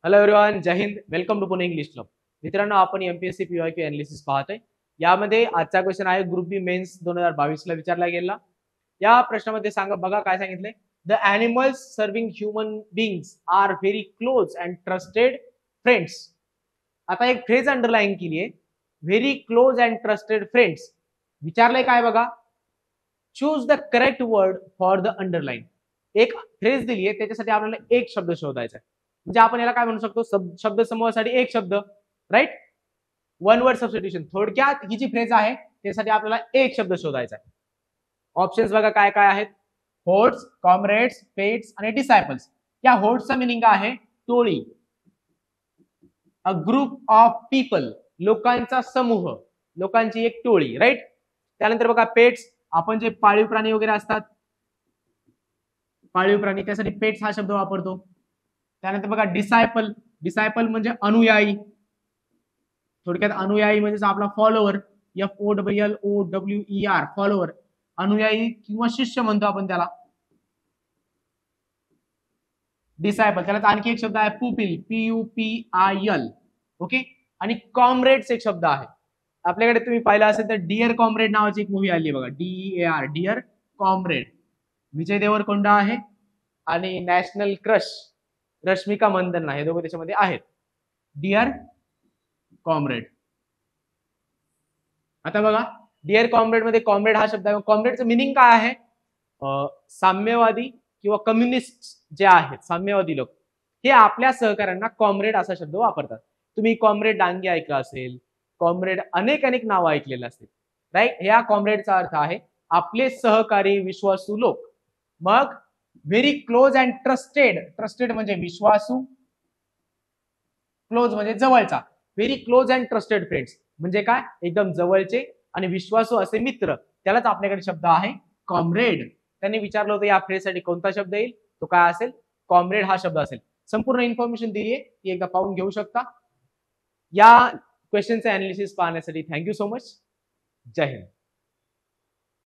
Hello everyone, Jai Hind. Welcome to Pune English club. मित्रांनो, आपण MPSC PYQ analysis पाहतोय. यामध्ये आजचा क्वेश्चन आहे ग्रुप बी मेन्स 2022 ला विचारला गेला. या प्रश्नामध्ये सांगा बघा काय सांगितलंय. The animals serving human beings are very close and trusted friends. आता एक फ्रेज अंडरलाईन केली आहे, very close and trusted friends. विचारलंय काय बघा, choose the correct word for the underline. एक फ्रेज दिली आहे, त्याच्यासाठी आपल्याला एक शब्द शोधायचा आहे. म्हणजे आपण याला काय म्हणू शकतो, शब्द समूहासाठी एक शब्द, राईट. One word substitution. थोडक्यात ही जी फ्रेज आहे त्यासाठी आपल्याला एक शब्द शोधायचा आहे. ऑप्शन्स बघा काय काय आहेत. होर्ड्स, कॉम्रेड्स, पेट्स आणि डिसायपल्स. या होर्ड्सचा मिनिंग आहे टोळी, अ ग्रुप ऑफ पीपल, लोकांचा समूह, लोकांची एक टोळी, राईट. त्यानंतर बघा पेट्स, आपण जे पाळीव प्राणी वगैरे असतात, पाळीव प्राणी, त्यासाठी पेट्स हा शब्द वापरतो. त्यानंतर बघा डिसायपल, डिसायपल म्हणजे अनुयायी, थोडक्यात अनुयायी म्हणजे आपला फॉलोअर, FOLLOWER, फॉलोअर, अनुयायी किंवा शिष्य म्हणतो आपण त्याला, डिसायपल. त्याला आणखी एक शब्द आहे पुपिल, PUPIL, ओके. आणि कॉम्रेड्स एक शब्द आहे आपल्याकडे. तुम्ही पाहिलं असेल तर डिअर कॉम्रेड नावाची एक मूवी आली बघा, DEAR, dear comrade. Vijay Deverakonda आहे आणि नॅशनल क्रश रश्मिका मंदन्ना, हे दोघं त्याच्यामध्ये आहेत. Dear comrade. आता बघा डिअर कॉम्रेड मध्ये कॉम्रेड हा शब्द आहे. कॉम्रेडचं मिनिंग काय आहे, साम्यवादी किंवा कम्युनिस्ट जे आहेत, साम्यवादी लोक, हे आपल्या सहकाऱ्यांना कॉम्रेड असा शब्द वापरतात. तुम्ही कॉम्रेड डांगे ऐकलं असेल, कॉम्रेड अनेक नावं ऐकलेलं असतील, राईट. ह्या कॉम्रेडचा अर्थ आहे आपले सहकारी, विश्वासू लोक. मग very close and trusted, trusted म्हणजे विश्वासू, क्लोज म्हणजे जवळचा. Very close and trusted friends म्हणजे काय, एकदम जवळचे आणि विश्वासू असे मित्र, त्यालाच आपल्याकडे शब्द आहे कॉम्रेड. त्यांनी विचारलं होतं या फ्रेजसाठी कोणता शब्द येईल, तो काय असेल, कॉम्रेड हा शब्द असेल. संपूर्ण इन्फॉर्मेशन दिली आहे, ती एकदा पाहून घेऊ शकता. या क्वेश्चनचे अनालिसिस पाहण्यासाठी थँक्यू सो मच. जय हिंद.